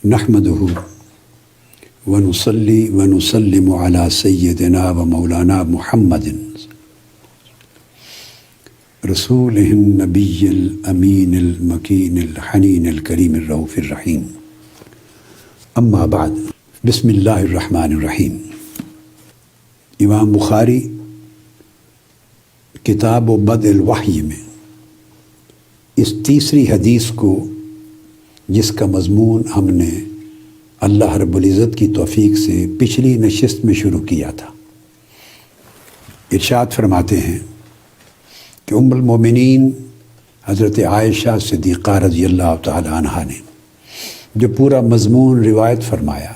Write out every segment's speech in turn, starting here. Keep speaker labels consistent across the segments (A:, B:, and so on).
A: نحمدہ ونصلی ونسلم علی سیدنا و مولانا محمد رسولہ النبی الامین المکین الحنین الکریم الرؤوف الرحیم اما بعد بسم اللہ الرحمن الرحیم۔ امام بخاری کتاب و بدء الوحی میں اس تیسری حدیث کو، جس کا مضمون ہم نے اللہ رب العزت کی توفیق سے پچھلی نشست میں شروع کیا تھا، ارشاد فرماتے ہیں کہ ام المومنین حضرت عائشہ صدیقہ رضی اللہ تعالی عنہا نے جو پورا مضمون روایت فرمایا،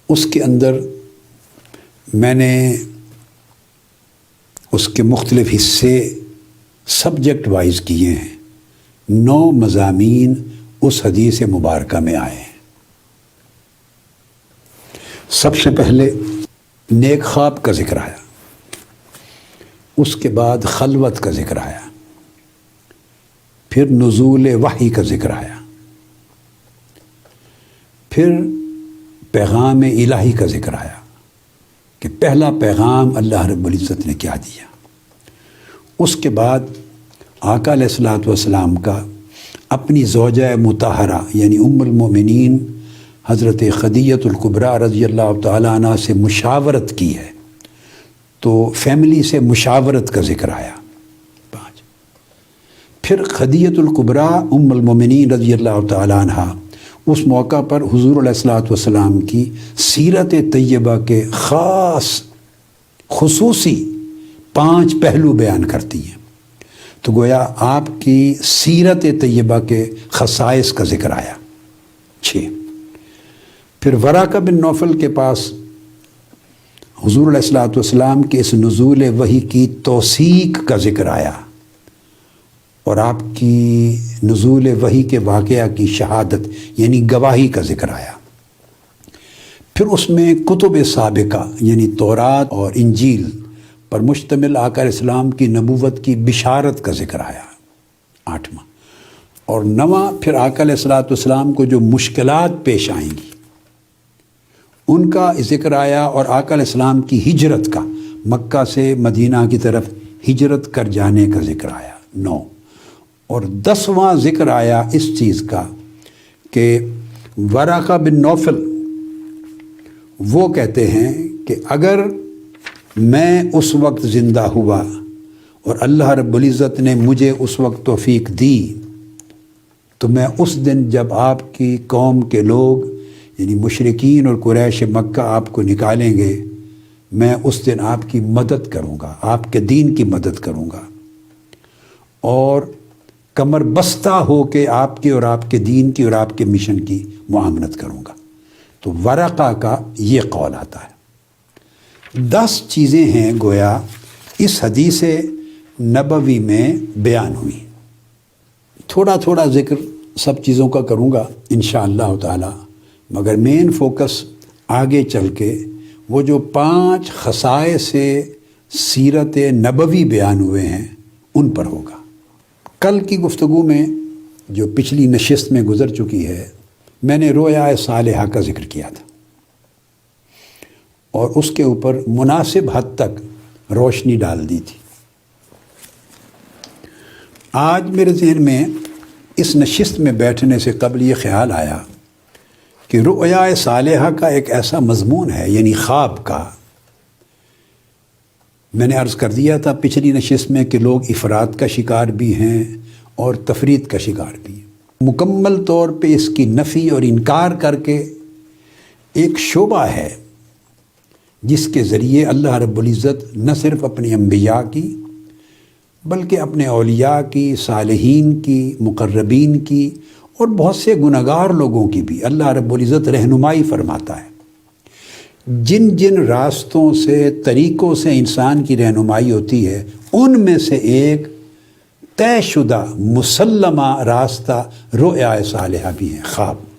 A: اس کے اندر میں نے اس کے مختلف حصے سبجیکٹ وائز کیے ہیں۔ 9 مضامین اس حدیث مبارکہ میں آئے ہیں۔ سب سے پہلے نیک خواب کا ذکر آیا، اس کے بعد خلوت کا ذکر آیا، پھر نزول وحی کا ذکر آیا، پھر پیغام الہی کا ذکر آیا کہ پہلا پیغام اللہ رب العزت نے کیا دیا۔ اس کے بعد آقا علیہ الصلوۃ والسلام کا اپنی زوجہ مطہرہ یعنی ام المومنین حضرت خدیجہ الکبریٰ رضی اللہ تعالیٰ عنہ سے مشاورت کی ہے، تو فیملی سے مشاورت کا ذکر آیا 5۔ پھر خدیجہ الکبریٰ ام المومنین رضی اللہ تعالیٰ عنہ اس موقع پر حضور علیہ الصلوۃ والسلام کی سیرت طیبہ کے خصوصی 5 پہلو بیان کرتی ہیں، تو گویا آپ کی سیرت طیبہ کے خصائص کا ذکر آیا 6۔ پھر ورقہ بن نوفل کے پاس حضور علیہ الصلوۃ والسلام کے اس نزول وحی کی توثیق کا ذکر آیا اور آپ کی نزول وحی کے واقعہ کی شہادت یعنی گواہی کا ذکر آیا۔ پھر اس میں کتب سابقہ یعنی تورات اور انجیل پر مشتمل آقا علیہ السلام کی نبوت کی بشارت کا ذکر آیا 8واں، اور 9واں پھر آقا علیہ الصلوۃ والسلام کو جو مشکلات پیش آئیں گی ان کا ذکر آیا، اور آقا علیہ السلام کی ہجرت کا، مکہ سے مدینہ کی طرف ہجرت کر جانے کا ذکر آیا 9، اور 10واں ذکر آیا اس چیز کا کہ ورقہ بن نوفل وہ کہتے ہیں کہ اگر میں اس وقت زندہ ہوا اور اللہ رب العزت نے مجھے اس وقت توفیق دی، تو میں اس دن جب آپ کی قوم کے لوگ یعنی مشرکین اور قریش مکہ آپ کو نکالیں گے، میں اس دن آپ کی مدد کروں گا، آپ کے دین کی مدد کروں گا، اور کمر بستہ ہو کے آپ کے اور آپ کے دین کی اور آپ کے مشن کی معاونت کروں گا۔ تو ورقہ کا یہ قول آتا ہے۔ 10 چیزیں ہیں گویا اس حدیث نبوی میں بیان ہوئی۔ تھوڑا تھوڑا ذکر سب چیزوں کا کروں گا انشاءاللہ تعالی، مگر مین فوکس آگے چل کے وہ جو 5 خصائص سیرت نبوی بیان ہوئے ہیں ان پر ہوگا۔ کل کی گفتگو میں جو پچھلی نشست میں گزر چکی ہے، میں نے رؤیا صالحہ کا ذکر کیا تھا اور اس کے اوپر مناسب حد تک روشنی ڈال دی تھی۔ آج میرے ذہن میں اس نشست میں بیٹھنے سے قبل یہ خیال آیا کہ رؤیا صالحہ کا ایک ایسا مضمون ہے یعنی خواب کا، میں نے عرض کر دیا تھا پچھلی نشست میں کہ لوگ افراد کا شکار بھی ہیں اور تفرید کا شکار بھی ہیں۔ مکمل طور پہ اس کی نفی اور انکار کر کے ایک شعبہ ہے جس کے ذریعے اللہ رب العزت نہ صرف اپنے انبیاء کی بلکہ اپنے اولیاء کی، صالحین کی، مقربین کی اور بہت سے گنہگار لوگوں کی بھی اللہ رب العزت رہنمائی فرماتا ہے۔ جن جن راستوں سے، طریقوں سے انسان کی رہنمائی ہوتی ہے، ان میں سے ایک طے شدہ مسلمہ راستہ رؤیا صالحہ بھی ہیں، خواب۔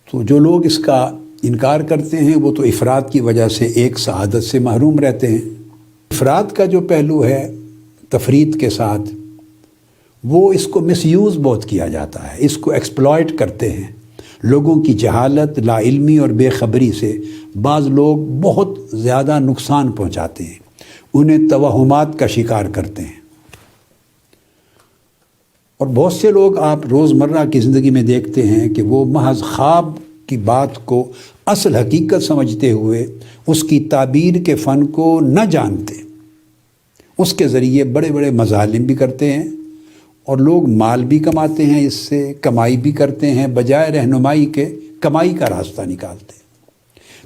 A: تو جو لوگ اس کا انکار کرتے ہیں وہ تو افراد کی وجہ سے ایک سعادت سے محروم رہتے ہیں۔ افراد کا جو پہلو ہے تفرید کے ساتھ، وہ اس کو مس یوز بہت کیا جاتا ہے، اس کو ایکسپلائٹ کرتے ہیں۔ لوگوں کی جہالت، لا علمی اور بے خبری سے بعض لوگ بہت زیادہ نقصان پہنچاتے ہیں، انہیں توہمات کا شکار کرتے ہیں۔ اور بہت سے لوگ آپ روزمرہ کی زندگی میں دیکھتے ہیں کہ وہ محض خواب کی بات کو اصل حقیقت سمجھتے ہوئے اس کی تعبیر کے فن کو نہ جانتے، اس کے ذریعے بڑے بڑے مظالم بھی کرتے ہیں اور لوگ مال بھی کماتے ہیں، اس سے کمائی بھی کرتے ہیں، بجائے رہنمائی کے کمائی کا راستہ نکالتے ہیں۔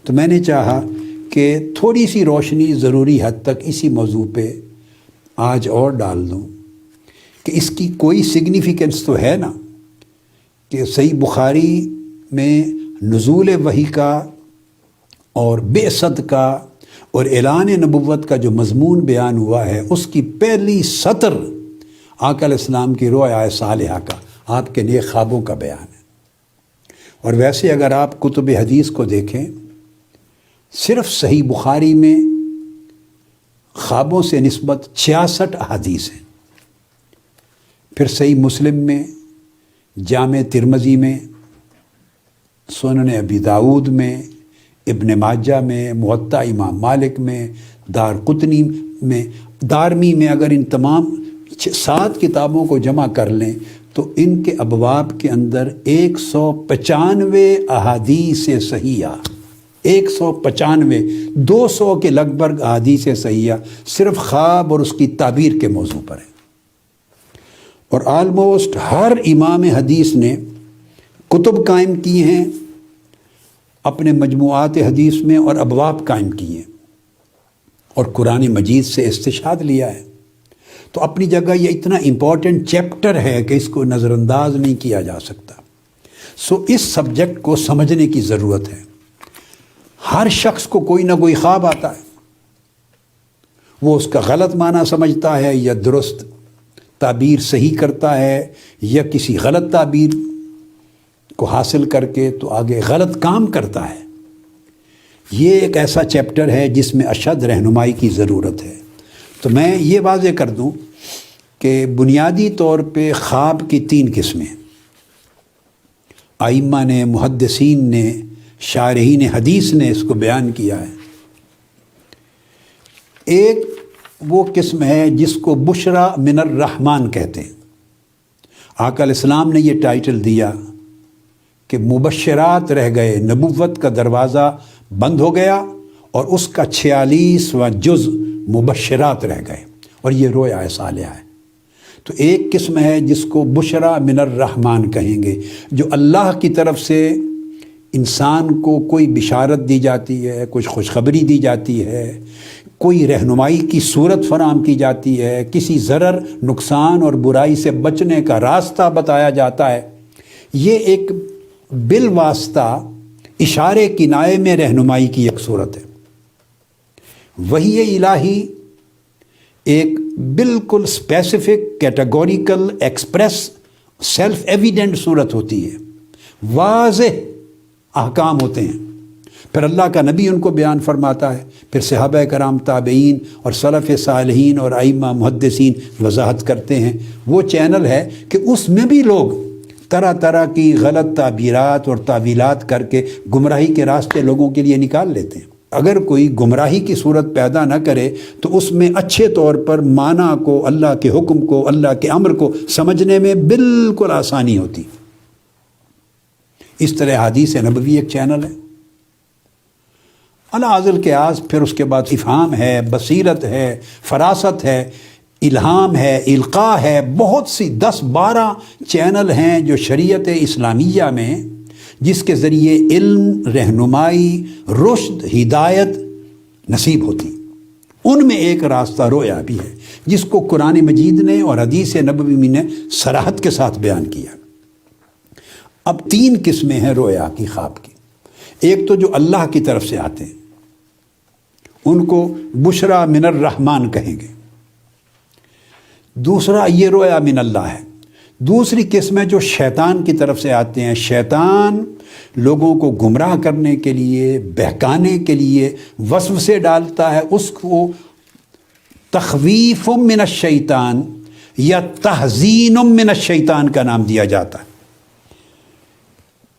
A: تو میں نے چاہا کہ تھوڑی سی روشنی ضروری حد تک اسی موضوع پہ آج اور ڈال دوں کہ اس کی کوئی سگنیفیکنس تو ہے نا کہ صحیح بخاری میں نزول وحی کا اور بعثت کا اور اعلان نبوت کا جو مضمون بیان ہوا ہے، اس کی پہلی سطر آقا علیہ السلام کی رؤیا صالحہ کا، آپ کے نیک خوابوں کا بیان ہے۔ اور ویسے اگر آپ کتب حدیث کو دیکھیں، صرف صحیح بخاری میں خوابوں سے نسبت 66 احادیث ہیں، پھر صحیح مسلم میں، جامع ترمذی میں، سنن ابی داؤد میں، ابن ماجہ میں، موطا امام مالک میں، دارقطنی میں، دارمی میں، اگر ان تمام 7 کتابوں کو جمع کر لیں تو ان کے ابواب کے اندر 195 احادیث صحیحہ، 195، 200 کے لگ بھگ احادیث صحیحہ صرف خواب اور اس کی تعبیر کے موضوع پر ہے۔ اور آلموسٹ ہر امام حدیث نے کتب قائم کی ہیں اپنے مجموعات حدیث میں اور ابواب قائم کیے ہیں اور قرآن مجید سے استشہاد لیا ہے۔ تو اپنی جگہ یہ اتنا امپورٹنٹ چیپٹر ہے کہ اس کو نظر انداز نہیں کیا جا سکتا۔ سو اس سبجیکٹ کو سمجھنے کی ضرورت ہے۔ ہر شخص کو کوئی نہ کوئی خواب آتا ہے، وہ اس کا غلط معنی سمجھتا ہے یا درست تعبیر صحیح کرتا ہے، یا کسی غلط تعبیر کو حاصل کر کے تو آگے غلط کام کرتا ہے۔ یہ ایک ایسا چیپٹر ہے جس میں اشد رہنمائی کی ضرورت ہے۔ تو میں یہ واضح کر دوں کہ بنیادی طور پہ خواب کی 3 قسمیں، ائمہ نے، محدثین نے، شارحین حدیث نے اس کو بیان کیا ہے۔ ایک وہ قسم ہے جس کو بشرا من الرحمن کہتے ہیں۔ آقا علیہ السلام نے یہ ٹائٹل دیا کہ مبشرات رہ گئے، نبوت کا دروازہ بند ہو گیا اور اس کا 46واں جز مبشرات رہ گئے، اور یہ رؤیا صالحہ ہے۔ تو ایک قسم ہے جس کو بشرا من الرحمن کہیں گے، جو اللہ کی طرف سے انسان کو کوئی بشارت دی جاتی ہے، کچھ خوشخبری دی جاتی ہے، کوئی رہنمائی کی صورت فراہم کی جاتی ہے، کسی ضرر، نقصان اور برائی سے بچنے کا راستہ بتایا جاتا ہے۔ یہ ایک بالواسطہ اشارے کنائے میں رہنمائی کی ایک صورت ہے۔ وحی الہی ایک بالکل specific, categorical, express, self evident صورت ہوتی ہے، واضح احکام ہوتے ہیں، پھر اللہ کا نبی ان کو بیان فرماتا ہے، پھر صحابہ کرام، تابعین اور سلف صالحین اور ائمہ محدثین وضاحت کرتے ہیں۔ وہ چینل ہے کہ اس میں بھی لوگ طرح طرح کی غلط تعبیرات اور تعویلات کر کے گمراہی کے راستے لوگوں کے لیے نکال لیتے ہیں۔ اگر کوئی گمراہی کی صورت پیدا نہ کرے تو اس میں اچھے طور پر معنی کو، اللہ کے حکم کو، اللہ کے امر کو سمجھنے میں بالکل آسانی ہوتی۔ اس طرح حدیث نبوی ایک چینل ہے، العازل کے آز، پھر اس کے بعد افہام ہے، بصیرت ہے، فراست ہے، الہام ہے، القاء ہے، بہت سی 10-12 چینل ہیں جو شریعت اسلامیہ میں جس کے ذریعے علم، رہنمائی، رشد، ہدایت نصیب ہوتی۔ ان میں ایک راستہ رؤیا بھی ہے جس کو قرآن مجید نے اور حدیث نبوی نے صراحت کے ساتھ بیان کیا۔ اب 3 قسمیں ہیں رؤیا کی، خواب کی۔ ایک تو جو اللہ کی طرف سے آتے ہیں، ان کو بشرا من الرحمن کہیں گے۔ دوسرا یہ رؤیا من اللہ ہے۔ دوسری قسم ہے جو شیطان کی طرف سے آتے ہیں۔ شیطان لوگوں کو گمراہ کرنے کے لیے، بہکانے کے لیے وسوسے ڈالتا ہے، اس کو تخویف من الشیطان یا تحزین من الشیطان کا نام دیا جاتا ہے۔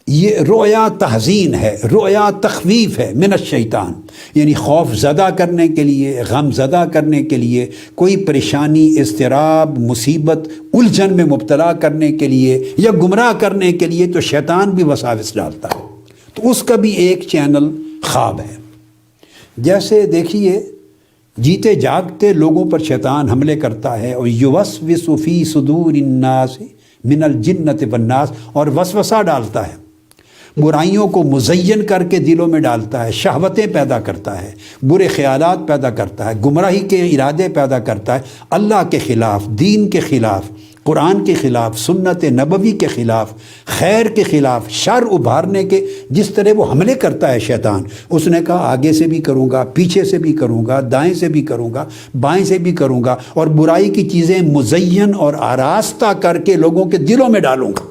A: یہ رؤیا تحزین ہے، رؤیا تخویف ہے من الشیطان، یعنی خوف زدہ کرنے کے لیے، غم زدہ کرنے کے لیے، کوئی پریشانی، اضطراب، مصیبت، الجھن میں مبتلا کرنے کے لیے یا گمراہ کرنے کے لیے تو شیطان بھی وساوس ڈالتا ہے، تو اس کا بھی ایک چینل خواب ہے۔ جیسے دیکھیے جیتے جاگتے لوگوں پر شیطان حملے کرتا ہے، اور یوسوس فی صدور الناس من الجنۃ والناس، اور وسوسہ ڈالتا ہے، برائیوں کو مزین کر کے دلوں میں ڈالتا ہے، شہوتیں پیدا کرتا ہے، برے خیالات پیدا کرتا ہے، گمراہی کے ارادے پیدا کرتا ہے، اللہ کے خلاف، دین کے خلاف، قرآن کے خلاف، سنت نبوی کے خلاف، خیر کے خلاف، شر ابھارنے کے جس طرح وہ حملے کرتا ہے شیطان۔ اس نے کہا آگے سے بھی کروں گا، پیچھے سے بھی کروں گا، دائیں سے بھی کروں گا، بائیں سے بھی کروں گا، اور برائی کی چیزیں مزین اور آراستہ کر کے لوگوں کے دلوں میں ڈالوں گا۔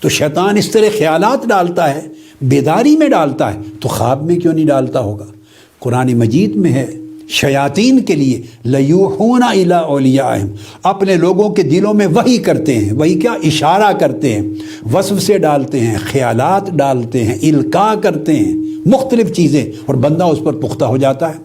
A: تو شیطان اس طرح خیالات ڈالتا ہے، بیداری میں ڈالتا ہے، تو خواب میں کیوں نہیں ڈالتا ہوگا؟ قرآن مجید میں ہے شیاطین کے لیے لیوحون الی اولیاءہم، اپنے لوگوں کے دلوں میں وحی کرتے ہیں، وہی کیا اشارہ کرتے ہیں، وسوسے ڈالتے ہیں، خیالات ڈالتے ہیں، القاء کرتے ہیں، مختلف چیزیں، اور بندہ اس پر پختہ ہو جاتا ہے۔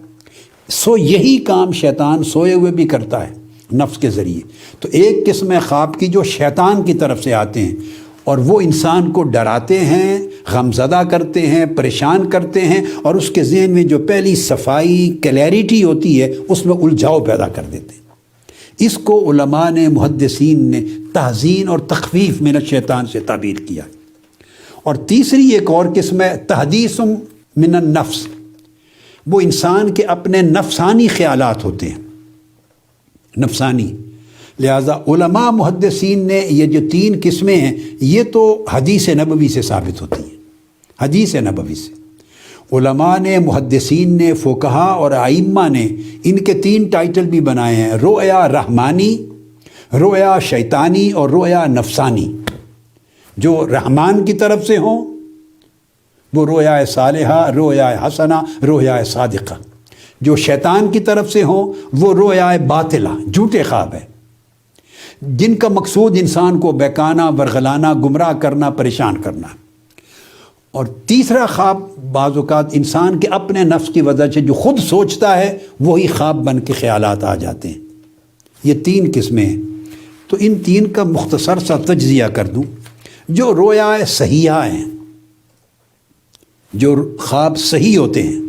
A: سو یہی کام شیطان سوئے ہوئے بھی کرتا ہے نفس کے ذریعے۔ تو ایک قسم ہے خواب کی جو شیطان کی طرف سے آتے ہیں، اور وہ انسان کو ڈراتے ہیں، غمزدہ کرتے ہیں، پریشان کرتے ہیں، اور اس کے ذہن میں جو پہلی صفائی، کلیئرٹی ہوتی ہے اس میں الجھاؤ پیدا کر دیتے ہیں۔ اس کو علماء نے، محدثین نے تحزین اور تخویف من الشیطان سے تعبیر کیا۔ اور تیسری ایک اور قسم ہے تحدیث من النفس، وہ انسان کے اپنے نفسانی خیالات ہوتے ہیں، نفسانی۔ لہٰذا علماء محدثین نے یہ جو تین قسمیں ہیں یہ تو حدیث نبوی سے ثابت ہوتی ہیں، حدیث نبوی سے۔ علماء نے، محدثین نے، فقہا اور ائمہ نے ان کے تین ٹائٹل بھی بنائے ہیں، رؤیا رحمانی، رؤیا شیطانی اور رؤیا نفسانی۔ جو رحمان کی طرف سے ہوں وہ رؤیا صالحہ، رؤیا حسنہ، رؤیا صادقہ۔ جو شیطان کی طرف سے ہوں وہ رؤیا باطلہ، جھوٹے خواب ہے، جن کا مقصود انسان کو بہکانا، ورغلانا، گمراہ کرنا، پریشان کرنا۔ اور تیسرا خواب بعض اوقات انسان کے اپنے نفس کی وجہ سے جو خود سوچتا ہے وہی خواب بن کے خیالات آ جاتے ہیں۔ یہ تین قسمیں ہیں، تو ان تین کا مختصر سا تجزیہ کر دوں۔ جو رؤیا صحیحہ ہیں، جو خواب صحیح ہوتے ہیں،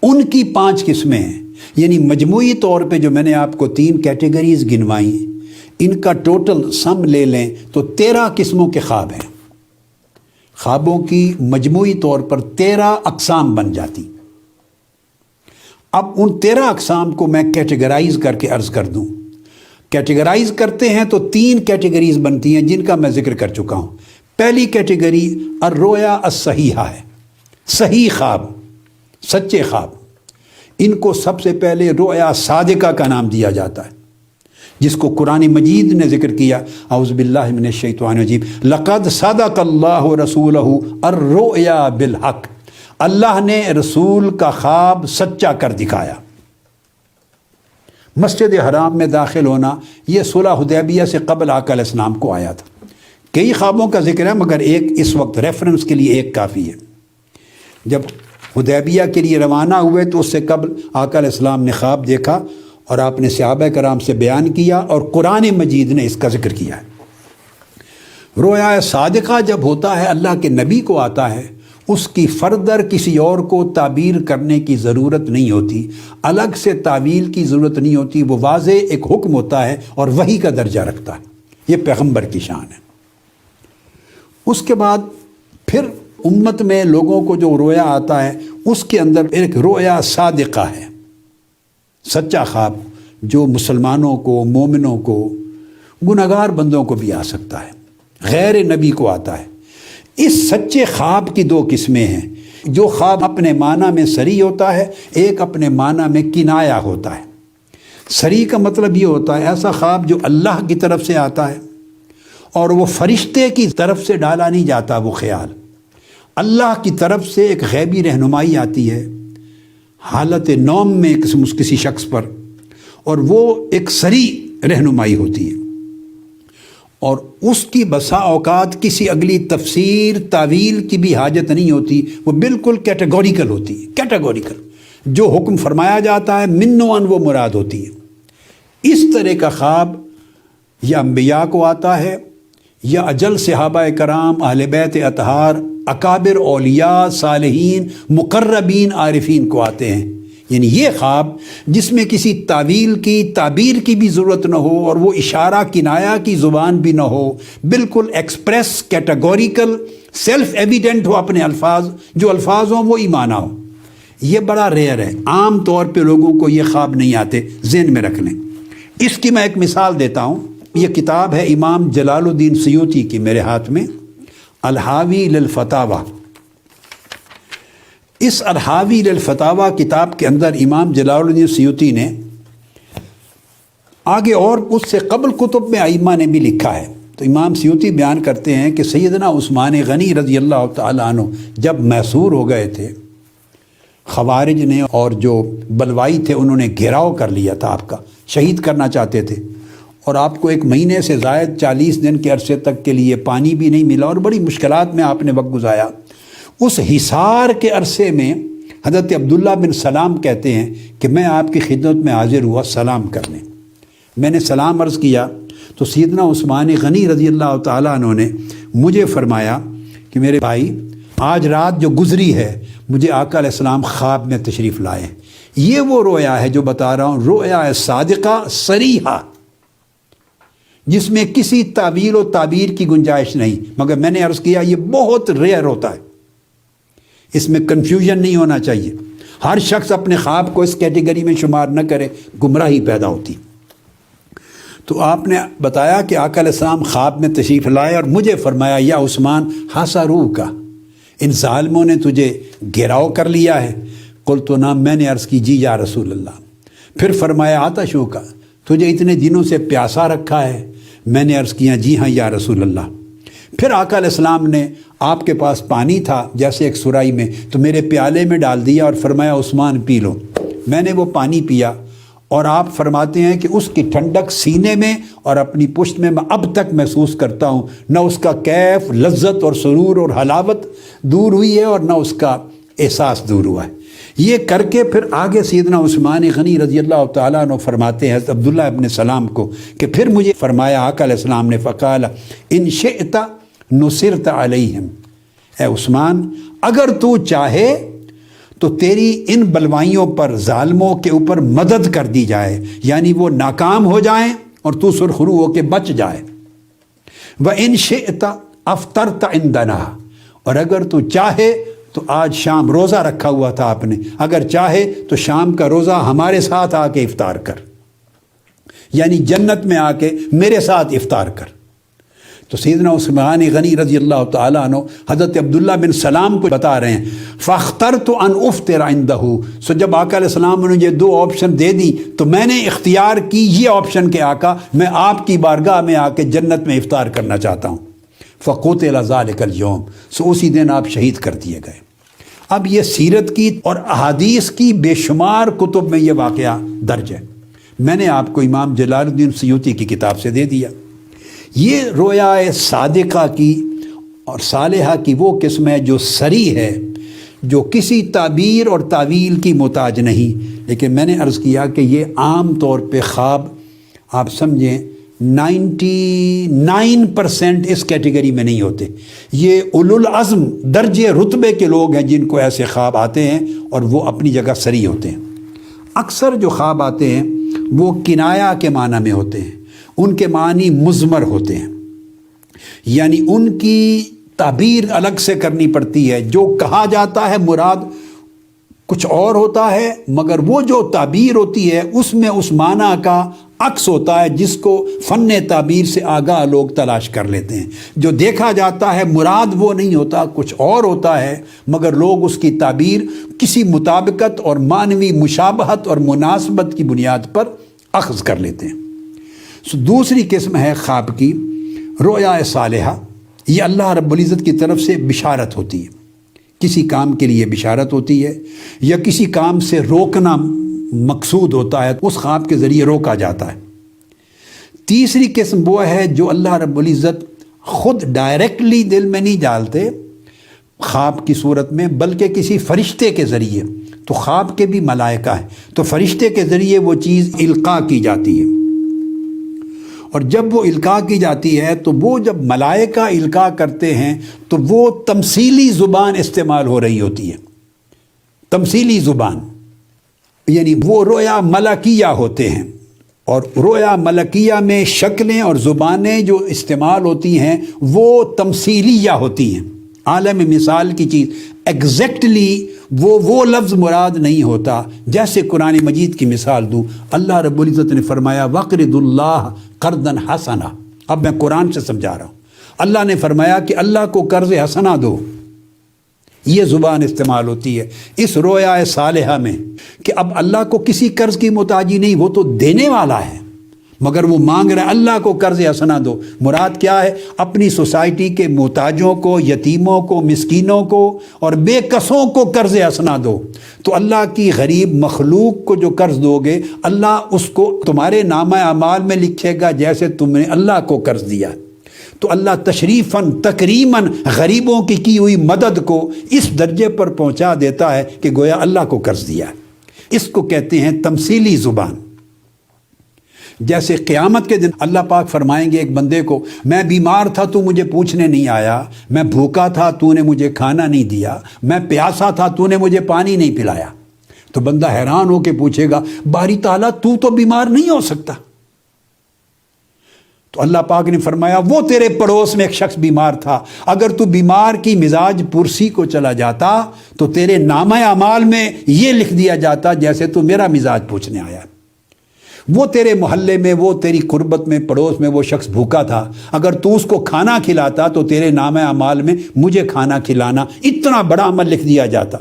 A: ان کی 5 قسمیں ہیں، یعنی مجموعی طور پہ جو میں نے آپ کو 3 کیٹیگریز گنوائیں، ان کا ٹوٹل سم لے لیں تو 13 قسموں کے خواب ہیں۔ خوابوں کی مجموعی طور پر 13 اقسام بن جاتی۔ اب ان 13 اقسام کو میں کیٹیگرائز کر کے عرض کر دوں۔ کیٹیگرائز کرتے ہیں تو 3 کیٹیگریز بنتی ہیں جن کا میں ذکر کر چکا ہوں۔ پہلی کیٹیگری الرؤیا الصحیحہ ہے، صحیح خواب، سچے خواب۔ ان کو سب سے پہلے رؤیا صادقہ کا نام دیا جاتا ہے، جس کو قرآن مجید نے ذکر کیا، اعوذ باللہ من الشیطان الرجیم، لقد صدق اللہ رسولہ الرؤیا بالحق، اللہ نے رسول کا خواب سچا کر دکھایا۔ مسجد حرام میں داخل ہونا یہ صلح حدیبیہ سے قبل آقا علیہ السلام کو آیا تھا۔ کئی خوابوں کا ذکر ہے مگر ایک اس وقت ریفرنس کے لیے ایک کافی ہے۔ جب حدیبیہ کے لیے روانہ ہوئے تو اس سے قبل آقا علیہ السلام نے خواب دیکھا اور آپ نے صحابہ کرام سے بیان کیا اور قرآن مجید نے اس کا ذکر کیا ہے۔ رؤیا صادقہ جب ہوتا ہے، اللہ کے نبی کو آتا ہے، اس کی فردر کسی اور کو تعبیر کرنے کی ضرورت نہیں ہوتی، الگ سے تعویل کی ضرورت نہیں ہوتی، وہ واضح ایک حکم ہوتا ہے اور وحی کا درجہ رکھتا ہے۔ یہ پیغمبر کی شان ہے۔ اس کے بعد پھر امت میں لوگوں کو جو رؤیا آتا ہے اس کے اندر ایک رؤیا صادقہ ہے، سچا خواب، جو مسلمانوں کو، مومنوں کو، گنہگار بندوں کو بھی آ سکتا ہے، غیر نبی کو آتا ہے۔ اس سچے خواب کی 2 قسمیں ہیں۔ جو خواب اپنے معنی میں صریح ہوتا ہے، ایک اپنے معنی میں کنایا ہوتا ہے۔ صریح کا مطلب یہ ہوتا ہے ایسا خواب جو اللہ کی طرف سے آتا ہے اور وہ فرشتے کی طرف سے ڈالا نہیں جاتا، وہ خیال اللہ کی طرف سے ایک غیبی رہنمائی آتی ہے حالت نوم میں کسی شخص پر، اور وہ ایک صریح رہنمائی ہوتی ہے، اور اس کی بسا اوقات کسی اگلی تفسیر تعویل کی بھی حاجت نہیں ہوتی، وہ بالکل کیٹیگوریکل ہوتی ہے، کیٹیگوریکل، جو حکم فرمایا جاتا ہے من و عن وہ مراد ہوتی ہے۔ اس طرح کا خواب یا انبیاء کو آتا ہے، یا اجل صحابہ کرام، اہل بیت اطہار، اکابر اولیاء، صالحین، مقربین، عارفین کو آتے ہیں۔ یعنی یہ خواب جس میں کسی تعویل کی، تعبیر کی بھی ضرورت نہ ہو، اور وہ اشارہ کنایا کی زبان بھی نہ ہو، بالکل ایکسپریس، کیٹیگوریکل، سیلف ایویڈنٹ ہو اپنے الفاظ، جو الفاظ ہوں وہ ایمان ہو، یہ بڑا ریئر ہے۔ عام طور پہ لوگوں کو یہ خواب نہیں آتے، ذہن میں رکھ لیں۔ اس کی میں ایک مثال دیتا ہوں۔ یہ کتاب ہے امام جلال الدین سیوطی کی، میرے ہاتھ میں، الحاوی للفتاوی۔ اس الحاوی للفتاوی کتاب کے اندر امام جلال الدین سیوطی نے آگے اور اس سے قبل کتب میں ائمہ نے بھی لکھا ہے۔ تو امام سیوطی بیان کرتے ہیں کہ سیدنا عثمان غنی رضی اللہ تعالیٰ عنہ جب محصور ہو گئے تھے، خوارج نے اور جو بلوائی تھے انہوں نے گھیراؤ کر لیا تھا، آپ کا شہید کرنا چاہتے تھے، اور آپ کو 1 مہینے سے زائد 40 دن کے عرصے تک کے لیے پانی بھی نہیں ملا، اور بڑی مشکلات میں آپ نے وقت گزارا۔ اس حصار کے عرصے میں حضرت عبداللہ بن سلام کہتے ہیں کہ میں آپ کی خدمت میں حاضر ہوا سلام کرنے۔ میں نے سلام عرض کیا تو سیدنا عثمان غنی رضی اللہ تعالیٰ عنہ نے مجھے فرمایا کہ میرے بھائی، آج رات جو گزری ہے مجھے آقا علیہ السلام خواب میں تشریف لائے۔ یہ وہ رویا ہے جو بتا رہا ہوں، رویا صادقہ صریحہ، جس میں کسی تعویل و تعبیر کی گنجائش نہیں، مگر میں نے عرض کیا یہ بہت ریئر ہوتا ہے، اس میں کنفیوژن نہیں ہونا چاہیے۔ ہر شخص اپنے خواب کو اس کیٹیگری میں شمار نہ کرے، گمراہی پیدا ہوتی۔ تو آپ نے بتایا کہ آقا علیہ السلام خواب میں تشریف لائے اور مجھے فرمایا، یا عثمان حاصروہ کا، ان ظالموں نے تجھے گھیراؤ کر لیا ہے۔ قلت نعم، میں نے عرض کی جی یا رسول اللہ۔ پھر فرمایا آتشوں کا، تجھے اتنے دنوں سے پیاسا رکھا ہے؟ میں نے عرض کیا جی ہاں یا رسول اللہ۔ پھر آقا علیہ السلام نے، آپ کے پاس پانی تھا جیسے ایک سرائی میں، تو میرے پیالے میں ڈال دیا اور فرمایا عثمان پی لو۔ میں نے وہ پانی پیا، اور آپ فرماتے ہیں کہ اس کی ٹھنڈک سینے میں اور اپنی پشت میں اب تک محسوس کرتا ہوں، نہ اس کا کیف، لذت اور سرور اور حلاوت دور ہوئی ہے، اور نہ اس کا احساس دور ہوا ہے۔ یہ کر کے پھر آگے سیدنا عثمان غنی رضی اللہ تعالیٰ عنہ فرماتے ہیں حضرت عبداللہ ابن سلام کو کہ پھر مجھے فرمایا آقا علیہ السلام نے، فقال ان شئت نصرت علیہم، اے عثمان اگر تو چاہے تو تیری ان بلوائیوں پر، ظالموں کے اوپر مدد کر دی جائے، یعنی وہ ناکام ہو جائیں اور تو سرخرو ہو کے بچ جائے۔ وَإِن شِئْتَ أَفْطَرْتَ عِنْدَنَا، اور اگر تو چاہے تو آج شام روزہ رکھا ہوا تھا آپ نے، اگر چاہے تو شام کا روزہ ہمارے ساتھ آ کے افطار کر، یعنی جنت میں آ کے میرے ساتھ افطار کر۔ تو سیدنا عثمان غنی رضی اللہ تعالیٰ عنہ حضرت عبداللہ بن سلام کو بتا رہے ہیں، فاخترت ان افطر عنده، سو جب آقا علیہ السلام نے یہ 2 آپشن دے دی تو میں نے اختیار کی یہ آپشن کہ آقا میں آپ کی بارگاہ میں آ کے جنت میں افطار کرنا چاہتا ہوں۔ فقتل ذلک اليوم، سو اسی دن آپ شہید کر دیے گئے۔ اب یہ سیرت کی اور احادیث کی بے شمار کتب میں یہ واقعہ درج ہے، میں نے آپ کو امام جلال الدین سیوطی کی کتاب سے دے دیا۔ یہ رویا صادقہ کی اور صالحہ کی وہ قسم ہے جو صریح ہے، جو کسی تعبیر اور تعویل کی محتاج نہیں۔ لیکن میں نے عرض کیا کہ یہ عام طور پہ خواب آپ سمجھیں 99% اس کیٹیگری میں نہیں ہوتے۔ یہ اولو العزم درجے رتبے کے لوگ ہیں جن کو ایسے خواب آتے ہیں اور وہ اپنی جگہ صریح ہوتے ہیں۔ اکثر جو خواب آتے ہیں وہ کنایا کے معنی میں ہوتے ہیں، ان کے معنی مضمر ہوتے ہیں، یعنی ان کی تعبیر الگ سے کرنی پڑتی ہے، جو کہا جاتا ہے مراد کچھ اور ہوتا ہے، مگر وہ جو تعبیر ہوتی ہے اس میں اس معنی کا عکس ہوتا ہے جس کو فن تعبیر سے آگاہ لوگ تلاش کر لیتے ہیں۔ جو دیکھا جاتا ہے مراد وہ نہیں ہوتا، کچھ اور ہوتا ہے، مگر لوگ اس کی تعبیر کسی مطابقت اور معنوی مشابہت اور مناسبت کی بنیاد پر اخذ کر لیتے ہیں۔ دوسری قسم ہے خواب کی رویا صالحہ، یہ اللہ رب العزت کی طرف سے بشارت ہوتی ہے، کسی کام کے لیے بشارت ہوتی ہے یا کسی کام سے روکنا مقصود ہوتا ہے، اس خواب کے ذریعے روکا جاتا ہے۔ تیسری قسم وہ ہے جو اللہ رب العزت خود ڈائریکٹلی دل میں نہیں ڈالتے خواب کی صورت میں، بلکہ کسی فرشتے کے ذریعے. تو خواب کے بھی ملائکہ ہیں، تو فرشتے کے ذریعے وہ چیز القاء کی جاتی ہے. اور جب وہ القاء کی جاتی ہے تو وہ جب ملائکہ القاء کرتے ہیں تو وہ تمثیلی زبان استعمال ہو رہی ہوتی ہے. تمثیلی زبان یعنی وہ رویا ملکیہ ہوتے ہیں، اور رویا ملکیہ میں شکلیں اور زبانیں جو استعمال ہوتی ہیں وہ تمثیلیہ ہوتی ہیں، عالم مثال کی چیز. ایگزیکٹلی وہ لفظ مراد نہیں ہوتا. جیسے قرآن مجید کی مثال دوں، اللہ رب العزت نے فرمایا وَقْرِضُ اللَّهَ قَرْضًا حَسَنًا. اب میں قرآن سے سمجھا رہا ہوں. اللہ نے فرمایا کہ اللہ کو قرض حسنہ دو. یہ زبان استعمال ہوتی ہے اس رویا صالحہ میں کہ اب اللہ کو کسی قرض کی محتاجی نہیں، وہ تو دینے والا ہے، مگر وہ مانگ رہا ہے اللہ کو قرض حسنہ دو. مراد کیا ہے؟ اپنی سوسائٹی کے محتاجوں کو، یتیموں کو، مسکینوں کو اور بے کسوں کو قرض حسنہ دو. تو اللہ کی غریب مخلوق کو جو قرض دو گے، اللہ اس کو تمہارے نامہ اعمال میں لکھے گا جیسے تم نے اللہ کو قرض دیا. تو اللہ تشریفاً تکریماً غریبوں کی ہوئی مدد کو اس درجے پر پہنچا دیتا ہے کہ گویا اللہ کو قرض دیا. اس کو کہتے ہیں تمثیلی زبان. جیسے قیامت کے دن اللہ پاک فرمائیں گے ایک بندے کو، میں بیمار تھا تو مجھے پوچھنے نہیں آیا، میں بھوکا تھا تو نے مجھے کھانا نہیں دیا، میں پیاسا تھا تو نے مجھے پانی نہیں پلایا. تو بندہ حیران ہو کے پوچھے گا باری تعالیٰ تو بیمار نہیں ہو سکتا. تو اللہ پاک نے فرمایا وہ تیرے پڑوس میں ایک شخص بیمار تھا، اگر تو بیمار کی مزاج پرسی کو چلا جاتا تو تیرے نامہ اعمال میں یہ لکھ دیا جاتا جیسے تو میرا مزاج پوچھنے آیا. وہ تیرے محلے میں، وہ تیری قربت میں، پڑوس میں وہ شخص بھوکا تھا، اگر تو اس کو کھانا کھلاتا تو تیرے نامہ اعمال میں مجھے کھانا کھلانا اتنا بڑا عمل لکھ دیا جاتا.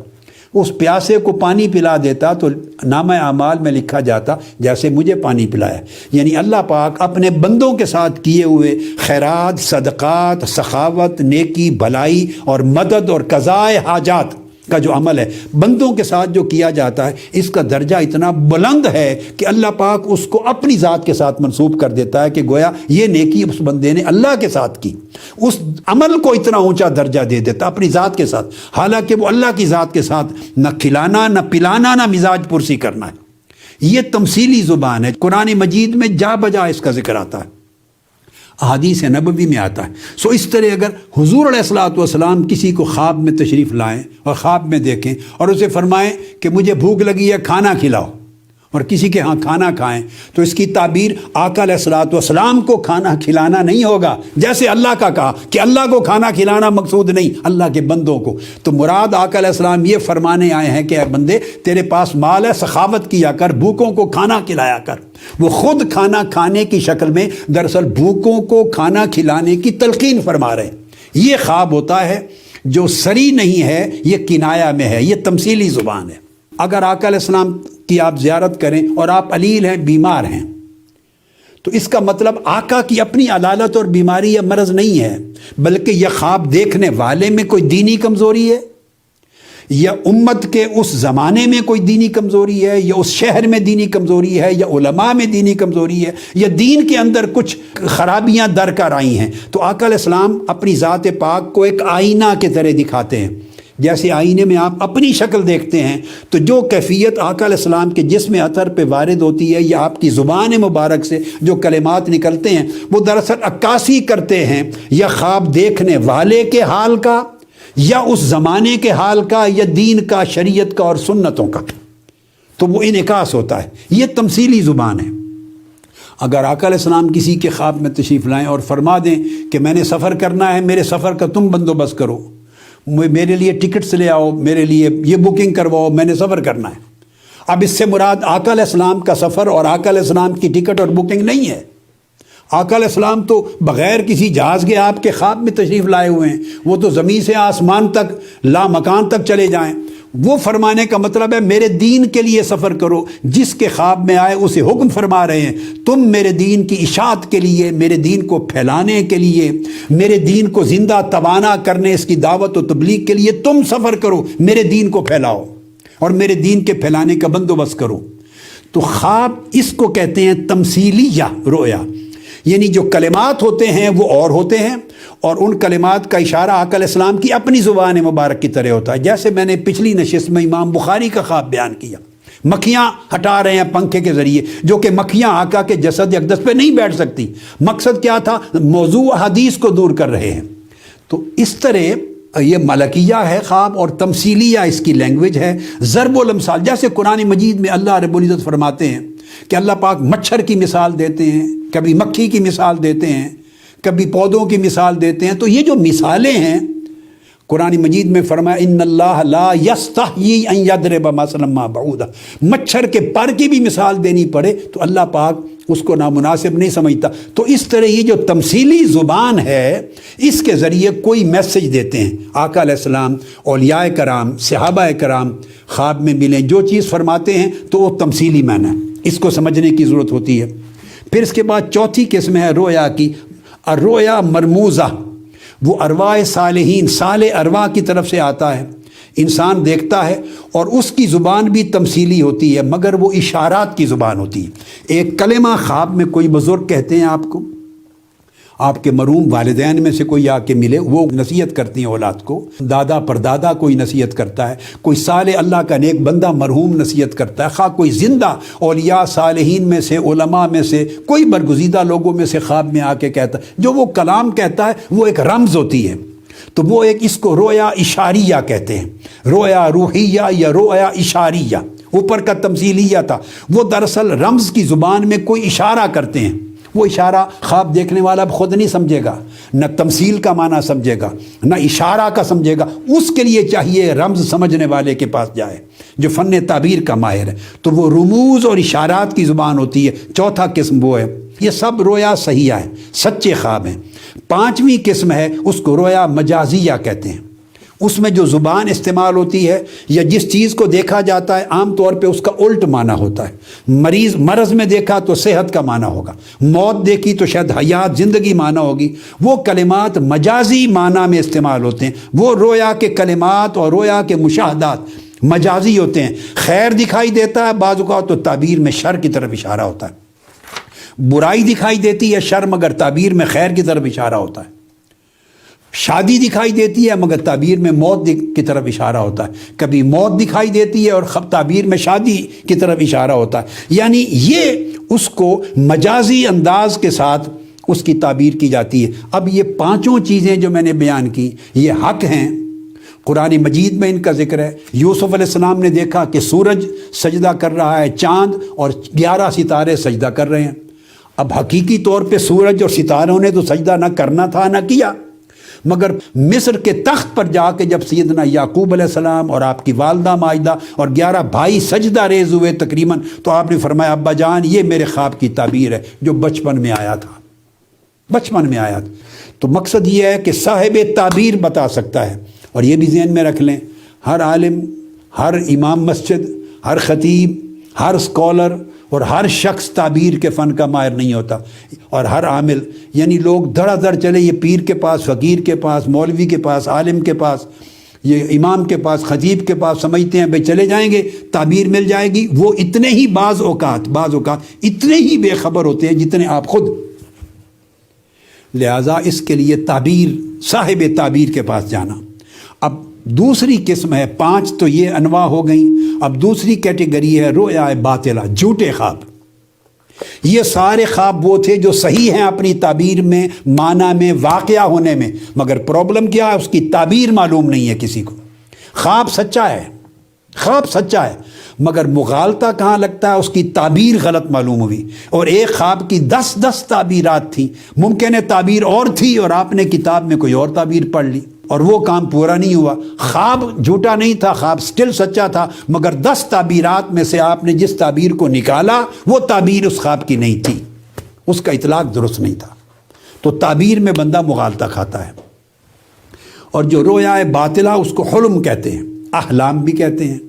A: اس پیاسے کو پانی پلا دیتا تو نامہ اعمال میں لکھا جاتا جیسے مجھے پانی پلایا. یعنی اللہ پاک اپنے بندوں کے ساتھ کیے ہوئے خیرات، صدقات، سخاوت، نیکی، بھلائی اور مدد اور قضاء حاجات کا جو عمل ہے بندوں کے ساتھ جو کیا جاتا ہے، اس کا درجہ اتنا بلند ہے کہ اللہ پاک اس کو اپنی ذات کے ساتھ منسوب کر دیتا ہے کہ گویا یہ نیکی اس بندے نے اللہ کے ساتھ کی. اس عمل کو اتنا اونچا درجہ دے دیتا اپنی ذات کے ساتھ، حالانکہ وہ اللہ کی ذات کے ساتھ نہ کھلانا، نہ پلانا، نہ مزاج پرسی کرنا ہے. یہ تمثیلی زبان ہے. قرآن مجید میں جا بجا اس کا ذکر آتا ہے، احادیث نبوی میں آتا ہے. سو اس طرح اگر حضور علیہ الصلوۃ والسلام کسی کو خواب میں تشریف لائیں اور خواب میں دیکھیں اور اسے فرمائیں کہ مجھے بھوک لگی ہے کھانا کھلاؤ، اور کسی کے ہاں کھانا کھائیں، تو اس کی تعبیر آقا علیہ الصلوۃ والسلام کو کھانا کھلانا نہیں ہوگا جیسے اللہ کا کہا کہ اللہ کو کھانا کھلانا مقصود نہیں، اللہ کے بندوں کو. تو مراد آقا علیہ السلام یہ فرمانے آئے ہیں کہ اے بندے تیرے پاس مال ہے، سخاوت کیا کر، بھوکوں کو کھانا کھلایا کر. وہ خود کھانا کھانے کی شکل میں دراصل بھوکوں کو کھانا کھلانے کی تلقین فرما رہے ہیں. یہ خواب ہوتا ہے جو سری نہیں ہے، یہ کنایا میں ہے، یہ تمثیلی زبان ہے. اگر آقا علیہ السلام کی آپ زیارت کریں اور آپ علیل ہیں، بیمار ہیں، تو اس کا مطلب آقا کی اپنی علالت اور بیماری یا مرض نہیں ہے، بلکہ یہ خواب دیکھنے والے میں کوئی دینی کمزوری ہے، یا امت کے اس زمانے میں کوئی دینی کمزوری ہے، یا اس شہر میں دینی کمزوری ہے، یا علماء میں دینی کمزوری ہے، یا دین کے اندر کچھ خرابیاں درکار آئی ہیں. تو آقا علیہ السلام اپنی ذات پاک کو ایک آئینہ کے طرح دکھاتے ہیں. جیسے آئینے میں آپ اپنی شکل دیکھتے ہیں تو جو کیفیت آقا علیہ السلام کے جسم اطہر پہ وارد ہوتی ہے یا آپ کی زبان مبارک سے جو کلمات نکلتے ہیں وہ دراصل عکاسی کرتے ہیں یا خواب دیکھنے والے کے حال کا، یا اس زمانے کے حال کا، یا دین کا، شریعت کا اور سنتوں کا. تو وہ انعکاس ہوتا ہے. یہ تمثیلی زبان ہے. اگر آقا علیہ السلام کسی کے خواب میں تشریف لائیں اور فرما دیں کہ میں نے سفر کرنا ہے، میرے سفر کا تم بندوبست کرو، میرے لیے ٹکٹس لے آؤ، میرے لیے یہ بکنگ کرواؤ، میں نے سفر کرنا ہے. اب اس سے مراد آقا علیہ السلام کا سفر اور آقا علیہ السلام کی ٹکٹ اور بکنگ نہیں ہے. آقا علیہ السلام تو بغیر کسی جہاز کے آپ کے خواب میں تشریف لائے ہوئے ہیں، وہ تو زمین سے آسمان تک، لا مکان تک چلے جائیں. وہ فرمانے کا مطلب ہے میرے دین کے لیے سفر کرو. جس کے خواب میں آئے اسے حکم فرما رہے ہیں تم میرے دین کی اشاعت کے لیے، میرے دین کو پھیلانے کے لیے، میرے دین کو زندہ توانا کرنے، اس کی دعوت و تبلیغ کے لیے تم سفر کرو، میرے دین کو پھیلاؤ اور میرے دین کے پھیلانے کا بندوبست کرو. تو خواب اس کو کہتے ہیں تمثیلی یا رویا، یعنی جو کلمات ہوتے ہیں وہ اور ہوتے ہیں، اور ان کلمات کا اشارہ آقا علیہ السلام کی اپنی زبان مبارک کی طرح ہوتا ہے. جیسے میں نے پچھلی نشست میں امام بخاری کا خواب بیان کیا، مکھیاں ہٹا رہے ہیں پنکھے کے ذریعے، جو کہ مکھیاں آقا کے جسد اقدس پہ نہیں بیٹھ سکتی. مقصد کیا تھا؟ موضوع حدیث کو دور کر رہے ہیں. تو اس طرح یہ ملکیہ ہے خواب، اور تمثیلیہ اس کی لینگویج ہے. ضرب الامثال، جیسے قرآن مجید میں اللہ رب العزت فرماتے ہیں کہ اللہ پاک مچھر کی مثال دیتے ہیں، کبھی مکھی کی مثال دیتے ہیں، کبھی پودوں کی مثال دیتے ہیں. تو یہ جو مثالیں ہیں قرآن مجید میں فرمایا ان اللہ لا یستحیی ان یضرب مثلا ما بعوضہ، مچھر کے پر کی بھی مثال دینی پڑے تو اللہ پاک اس کو نامناسب نہیں سمجھتا. تو اس طرح یہ جو تمثیلی زبان ہے، اس کے ذریعے کوئی میسج دیتے ہیں. آقا علیہ السلام، اولیاء کرام، صحابہ کرام خواب میں ملیں، جو چیز فرماتے ہیں تو وہ تمثیلی معنی ہے، اس کو سمجھنے کی ضرورت ہوتی ہے. پھر اس کے بعد چوتھی قسم ہے رویا کی، الرؤیا مرموزہ. وہ ارواح صالحین، صالح ارواح کی طرف سے آتا ہے، انسان دیکھتا ہے اور اس کی زبان بھی تمثیلی ہوتی ہے، مگر وہ اشارات کی زبان ہوتی ہے. ایک کلمہ خواب میں کوئی بزرگ کہتے ہیں آپ کو، آپ کے مرحوم والدین میں سے کوئی آ کے ملے، وہ نصیحت کرتی ہیں اولاد کو، دادا پردادا کوئی نصیحت کرتا ہے، کوئی صالح اللہ کا نیک بندہ مرحوم نصیحت کرتا ہے، خواہ کوئی زندہ اولیاء صالحین میں سے، علماء میں سے کوئی برگزیدہ لوگوں میں سے خواب میں آ کے کہتا ہے. جو وہ کلام کہتا ہے وہ ایک رمز ہوتی ہے، تو وہ ایک اس کو رویا اشاریہ کہتے ہیں، رویا روحیہ یا رویا اشاریہ. اوپر کا تمثیلیہ تھا، وہ دراصل رمز کی زبان میں کوئی اشارہ کرتے ہیں. وہ اشارہ خواب دیکھنے والا خود نہیں سمجھے گا، نہ تمثیل کا معنی سمجھے گا، نہ اشارہ کا سمجھے گا. اس کے لیے چاہیے رمز سمجھنے والے کے پاس جائے جو فن تعبیر کا ماہر ہے. تو وہ رموز اور اشارات کی زبان ہوتی ہے. چوتھا قسم وہ ہے. یہ سب رویا صحیحہ ہے، سچے خواب ہیں. پانچویں قسم ہے، اس کو رویا مجازیہ کہتے ہیں. اس میں جو زبان استعمال ہوتی ہے یا جس چیز کو دیکھا جاتا ہے عام طور پہ اس کا الٹ معنی ہوتا ہے. مرض میں دیکھا تو صحت کا معنی ہوگا، موت دیکھی تو شاید حیات زندگی معنی ہوگی. وہ کلمات مجازی معنی میں استعمال ہوتے ہیں. وہ رویا کے کلمات اور رویا کے مشاہدات مجازی ہوتے ہیں. خیر دکھائی دیتا ہے بعض اوقات تو تعبیر میں شر کی طرف اشارہ ہوتا ہے، برائی دکھائی دیتی ہے شر مگر تعبیر میں خیر کی طرف اشارہ ہوتا ہے. شادی دکھائی دیتی ہے مگر تعبیر میں موت کی طرف اشارہ ہوتا ہے. کبھی موت دکھائی دیتی ہے اور تعبیر میں شادی کی طرف اشارہ ہوتا ہے. یعنی یہ اس کو مجازی انداز کے ساتھ اس کی تعبیر کی جاتی ہے. اب یہ پانچوں چیزیں جو میں نے بیان کی یہ حق ہیں، قرآن مجید میں ان کا ذکر ہے. یوسف علیہ السلام نے دیکھا کہ سورج سجدہ کر رہا ہے، چاند اور 11 ستارے سجدہ کر رہے ہیں. اب حقیقی طور پہ سورج اور ستاروں نے تو سجدہ نہ کرنا تھا، نہ کیا، مگر مصر کے تخت پر جا کے جب سیدنا یعقوب علیہ السلام اور آپ کی والدہ ماجدہ اور 11 بھائی سجدہ ریز ہوئے تقریباً، تو آپ نے فرمایا ابا جان یہ میرے خواب کی تعبیر ہے جو بچپن میں آیا تھا، بچپن میں آیا تھا. تو مقصد یہ ہے کہ صاحب تعبیر بتا سکتا ہے. اور یہ بھی ذہن میں رکھ لیں، ہر عالم، ہر امام مسجد، ہر خطیب، ہر اسکالر اور ہر شخص تعبیر کے فن کا ماہر نہیں ہوتا. اور ہر عامل، یعنی لوگ دھڑا دھڑ چلے، یہ پیر کے پاس، فقیر کے پاس، مولوی کے پاس، عالم کے پاس، یہ امام کے پاس، خطیب کے پاس، سمجھتے ہیں بھائی چلے جائیں گے تعبیر مل جائے گی. وہ اتنے ہی بعض اوقات اتنے ہی بے خبر ہوتے ہیں جتنے آپ خود. لہٰذا اس کے لیے تعبیر، صاحب تعبیر کے پاس جانا. اب دوسری قسم ہے، 5 تو یہ انواع ہو گئیں. اب دوسری کیٹیگری ہے رویا باطلہ، جھوٹے خواب. یہ سارے خواب وہ تھے جو صحیح ہیں اپنی تعبیر میں، معنی میں، واقعہ ہونے میں، مگر پرابلم کیا ہے؟ اس کی تعبیر معلوم نہیں ہے کسی کو. خواب سچا ہے، خواب سچا ہے، مگر مغالطہ کہاں لگتا ہے؟ اس کی تعبیر غلط معلوم ہوئی. اور ایک خواب کی 10 تعبیرات تھیں. ممکن ہے تعبیر اور تھی اور آپ نے کتاب میں کوئی اور تعبیر پڑھ لی اور وہ کام پورا نہیں ہوا. خواب جھوٹا نہیں تھا، خواب سٹل سچا تھا، مگر 10 تعبیرات میں سے آپ نے جس تعبیر کو نکالا وہ تعبیر اس خواب کی نہیں تھی، اس کا اطلاق درست نہیں تھا. تو تعبیر میں بندہ مغالطہ کھاتا ہے. اور جو رویا باطلہ اس کو حلم کہتے ہیں، احلام بھی کہتے ہیں،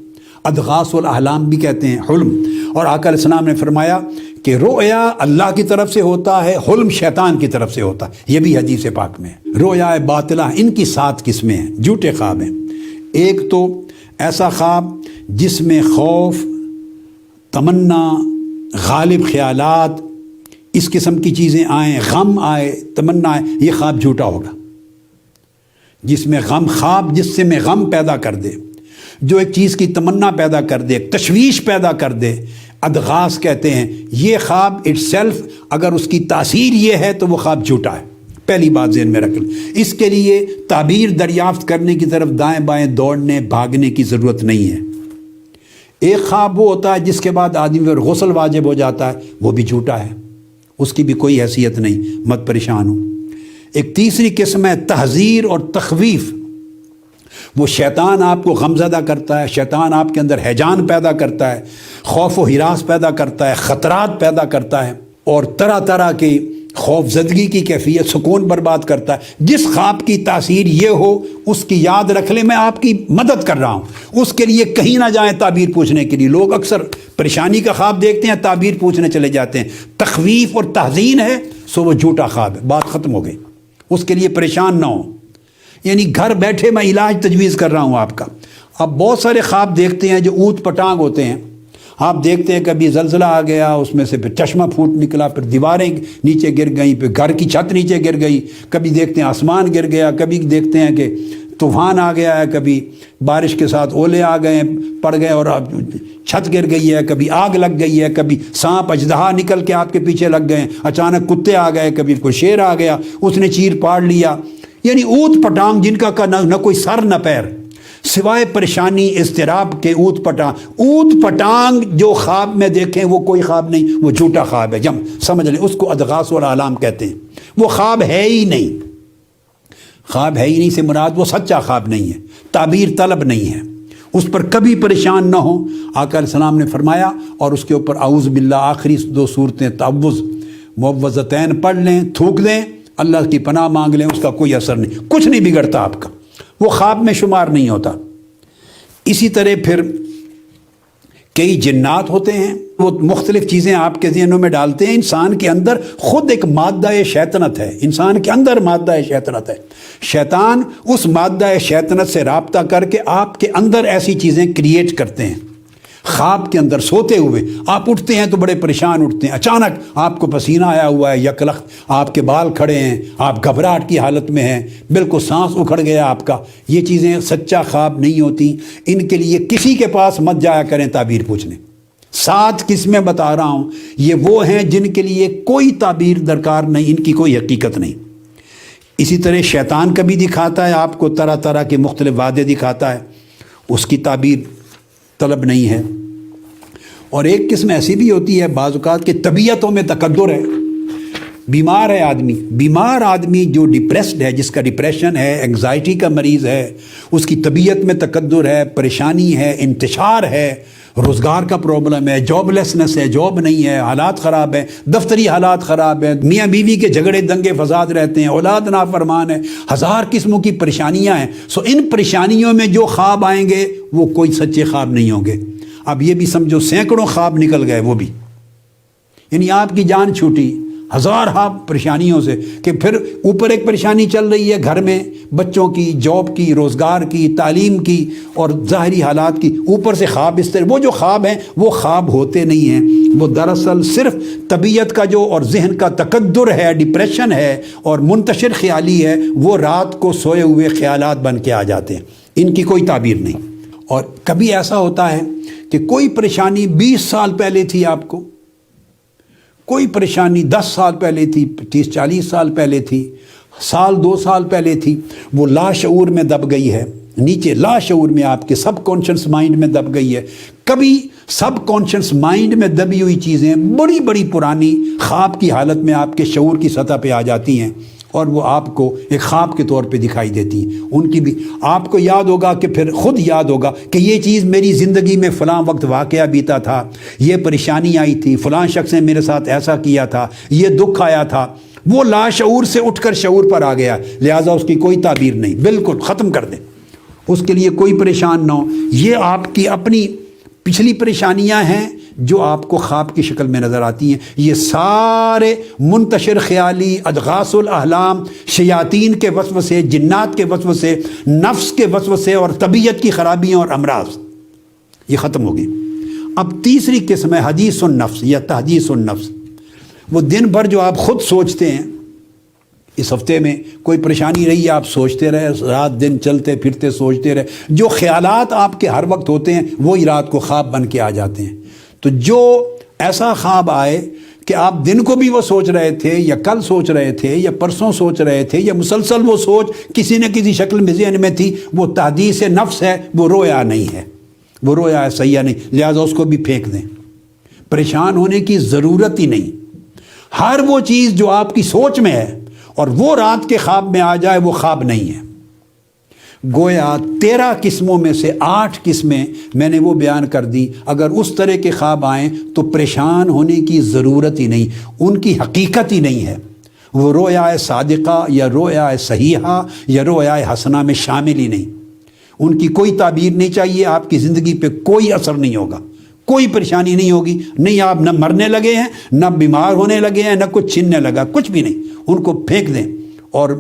A: ادغاث والاحلام بھی کہتے ہیں، حلم. اور آقا علیہ السلام نے فرمایا کہ رویا اللہ کی طرف سے ہوتا ہے، حلم شیطان کی طرف سے ہوتا ہے. یہ بھی حدیث پاک میں ہے. رویا باطلہ ان کی 7 قسمیں ہیں، جھوٹے خواب ہیں. ایک تو ایسا خواب جس میں خوف، تمنا، غالب خیالات، اس قسم کی چیزیں آئیں، غم آئے، تمنا آئے، یہ خواب جھوٹا ہوگا۔ جس میں غم، خواب جس سے میں غم پیدا کر دے، جو ایک چیز کی تمنا پیدا کر دے، تشویش پیدا کر دے، ادغاث کہتے ہیں، یہ خواب اٹ سیلف اگر اس کی تاثیر یہ ہے تو وہ خواب جھوٹا ہے۔ پہلی بات ذہن میں رکھ لیں۔ اس کے لیے تعبیر دریافت کرنے کی طرف دائیں بائیں دوڑنے بھاگنے کی ضرورت نہیں ہے۔ ایک خواب وہ ہوتا ہے جس کے بعد آدمی پر غسل واجب ہو جاتا ہے، وہ بھی جھوٹا ہے، اس کی بھی کوئی حیثیت نہیں، مت پریشان ہو۔ ایک تیسری قسم ہے تحذیر اور تخویف۔ وہ شیطان آپ کو غمزدہ کرتا ہے، شیطان آپ کے اندر ہیجان پیدا کرتا ہے، خوف و ہراس پیدا کرتا ہے، خطرات پیدا کرتا ہے، اور طرح طرح کی خوف زدگی کی کیفیت، سکون برباد کرتا ہے۔ جس خواب کی تاثیر یہ ہو اس کی یاد رکھ لیں، میں آپ کی مدد کر رہا ہوں۔ اس کے لیے کہیں نہ جائیں تعبیر پوچھنے کے لیے۔ لوگ اکثر پریشانی کا خواب دیکھتے ہیں، تعبیر پوچھنے چلے جاتے ہیں۔ تخویف اور تحزین ہے سو وہ جھوٹا خواب ہے، بات ختم ہو گئی۔ اس کے لیے پریشان نہ ہو، یعنی گھر بیٹھے میں علاج تجویز کر رہا ہوں آپ کا۔ اب بہت سارے خواب دیکھتے ہیں جو اوت پٹانگ ہوتے ہیں۔ آپ دیکھتے ہیں کبھی زلزلہ آ گیا، اس میں سے پھر چشمہ پھوٹ نکلا، پھر دیواریں نیچے گر گئیں، پھر گھر کی چھت نیچے گر گئی، کبھی دیکھتے ہیں آسمان گر گیا، کبھی دیکھتے ہیں کہ طوفان آ گیا ہے، کبھی بارش کے ساتھ اولے آ گئے پڑ گئے اور چھت گر گئی ہے، کبھی آگ لگ گئی ہے، کبھی سانپ اژدہا نکل کے آپ کے پیچھے لگ گئے، اچانک کتے آ گئے، کبھی کوئی شیر آ گیا اس نے چیر پاڑ لیا۔ یعنی اوت پٹانگ جن کا نہ کوئی سر نہ پیر، سوائے پریشانی اضطراب کے اوت پٹانگ جو خواب میں دیکھیں وہ کوئی خواب نہیں، وہ جھوٹا خواب ہے۔ جب سمجھ لیں اس کو ادغاث والاحلام کہتے ہیں۔ وہ خواب ہے ہی نہیں، خواب ہے ہی نہیں سے مراد وہ سچا خواب نہیں ہے، تعبیر طلب نہیں ہے، اس پر کبھی پریشان نہ ہو۔ آقا علیہ السلام نے فرمایا، اور اس کے اوپر اعوذ باللہ آخری 2 صورتیں تعوذ معوذتین پڑھ لیں، تھوک دیں، اللہ کی پناہ مانگ لیں، اس کا کوئی اثر نہیں، کچھ نہیں بگڑتا آپ کا، وہ خواب میں شمار نہیں ہوتا۔ اسی طرح پھر کئی جنات ہوتے ہیں، وہ مختلف چیزیں آپ کے ذہنوں میں ڈالتے ہیں۔ انسان کے اندر خود ایک مادہ شیطنت ہے، انسان کے اندر مادہ شیطنت ہے۔ شیطان اس مادہ شیطنت سے رابطہ کر کے آپ کے اندر ایسی چیزیں کریٹ کرتے ہیں۔ خواب کے اندر سوتے ہوئے آپ اٹھتے ہیں تو بڑے پریشان اٹھتے ہیں، اچانک آپ کو پسینہ آیا ہوا ہے، یکلخت آپ کے بال کھڑے ہیں، آپ گھبراہٹ کی حالت میں ہیں، بالکل سانس اکھڑ گیا آپ کا۔ یہ چیزیں سچا خواب نہیں ہوتی، ان کے لیے کسی کے پاس مت جایا کریں تعبیر پوچھنے۔ 7 قسمیں بتا رہا ہوں، یہ وہ ہیں جن کے لیے کوئی تعبیر درکار نہیں، ان کی کوئی حقیقت نہیں۔ اسی طرح شیطان کبھی دکھاتا ہے آپ کو طرح طرح کے مختلف وعدے دکھاتا ہے، اس کی تعبیر طلب نہیں ہے۔ اور ایک قسم ایسی بھی ہوتی ہے بعض اوقات کہ طبیعتوں میں تکدر ہے، بیمار ہے آدمی، بیمار آدمی جو ڈپریسڈ ہے، جس کا ڈپریشن ہے، انگزائٹی کا مریض ہے، اس کی طبیعت میں تکدر ہے، پریشانی ہے، انتشار ہے، روزگار کا پرابلم ہے، جاب لیسنس ہے، جاب نہیں ہے، حالات خراب ہیں، دفتری حالات خراب ہیں، میاں بیوی کے جھگڑے دنگے فساد رہتے ہیں، اولاد نافرمان ہے، 1000 قسموں کی پریشانیاں ہیں۔ ان پریشانیوں میں جو خواب آئیں گے وہ کوئی سچے خواب نہیں ہوں گے۔ اب یہ بھی سمجھو سینکڑوں خواب نکل گئے، وہ بھی یعنی آپ کی جان چھوٹی 1000 پریشانیوں سے، کہ پھر اوپر ایک پریشانی چل رہی ہے گھر میں، بچوں کی، جاب کی، روزگار کی، تعلیم کی اور ظاہری حالات کی، اوپر سے خواب اس طرح۔ وہ جو خواب ہیں وہ خواب ہوتے نہیں ہیں، وہ دراصل صرف طبیعت کا جو اور ذہن کا تکدر ہے، ڈپریشن ہے اور منتشر خیالی ہے، وہ رات کو سوئے ہوئے خیالات بن کے آ جاتے ہیں، ان کی کوئی تعبیر نہیں۔ اور کبھی ایسا ہوتا ہے کہ کوئی پریشانی 20 سال پہلے تھی آپ کو، کوئی پریشانی 10 سال پہلے تھی، 30-40 سال پہلے تھی، 1-2 سال پہلے تھی، وہ لاشعور میں دب گئی ہے، نیچے لاشعور میں آپ کے سب کانشنس مائنڈ میں دب گئی ہے۔ کبھی سب کانشنس مائنڈ میں دبی ہوئی چیزیں بڑی بڑی پرانی خواب کی حالت میں آپ کے شعور کی سطح پہ آ جاتی ہیں اور وہ آپ کو ایک خواب کے طور پہ دکھائی دیتی ہیں۔ ان کی بھی آپ کو یاد ہوگا کہ پھر خود یاد ہوگا کہ یہ چیز میری زندگی میں فلاں وقت واقعہ بیتا تھا، یہ پریشانی آئی تھی، فلاں شخص نے میرے ساتھ ایسا کیا تھا، یہ دکھ آیا تھا۔ وہ لاشعور سے اٹھ کر شعور پر آ گیا، لہٰذا اس کی کوئی تعبیر نہیں، بالکل ختم کر دیں، اس کے لیے کوئی پریشان نہ ہو۔ یہ آپ کی اپنی پچھلی پریشانیاں ہیں جو آپ کو خواب کی شکل میں نظر آتی ہیں۔ یہ سارے منتشر خیالی ادغاث الاحلام، شیاطین کے وسوسے، جنات کے وسوسے، نفس کے وسوسے اور طبیعت کی خرابیاں اور امراض، یہ ختم ہو گئی۔ اب تیسری قسم ہے حدیث النفس یا تحدیث النفس۔ وہ دن بھر جو آپ خود سوچتے ہیں، اس ہفتے میں کوئی پریشانی رہی، آپ سوچتے رہے، رات دن چلتے پھرتے سوچتے رہے، جو خیالات آپ کے ہر وقت ہوتے ہیں وہی رات کو خواب بن کے آ جاتے ہیں۔ تو جو ایسا خواب آئے کہ آپ دن کو بھی وہ سوچ رہے تھے، یا کل سوچ رہے تھے، یا پرسوں سوچ رہے تھے، یا مسلسل وہ سوچ کسی نہ کسی شکل میں ذہن میں تھی، وہ تحدیث نفس ہے، وہ رویا نہیں ہے، وہ رویا سیاح نہیں، لہٰذا اس کو بھی پھینک دیں۔ پریشان ہونے کی ضرورت ہی نہیں۔ ہر وہ چیز جو آپ کی سوچ میں ہے اور وہ رات کے خواب میں آ جائے، وہ خواب نہیں ہے۔ گویا 13 قسموں میں سے 8 قسمیں میں نے وہ بیان کر دی۔ اگر اس طرح کے خواب آئیں تو پریشان ہونے کی ضرورت ہی نہیں، ان کی حقیقت ہی نہیں ہے، وہ رویا صادقہ یا رویا صحیحہ یا رویا حسنہ میں شامل ہی نہیں۔ ان کی کوئی تعبیر نہیں چاہیے، آپ کی زندگی پہ کوئی اثر نہیں ہوگا، کوئی پریشانی نہیں ہوگی، نہیں آپ نہ مرنے لگے ہیں، نہ بیمار ہونے لگے ہیں، نہ کچھ چھننے لگا، کچھ بھی نہیں۔ ان کو پھینک دیں اور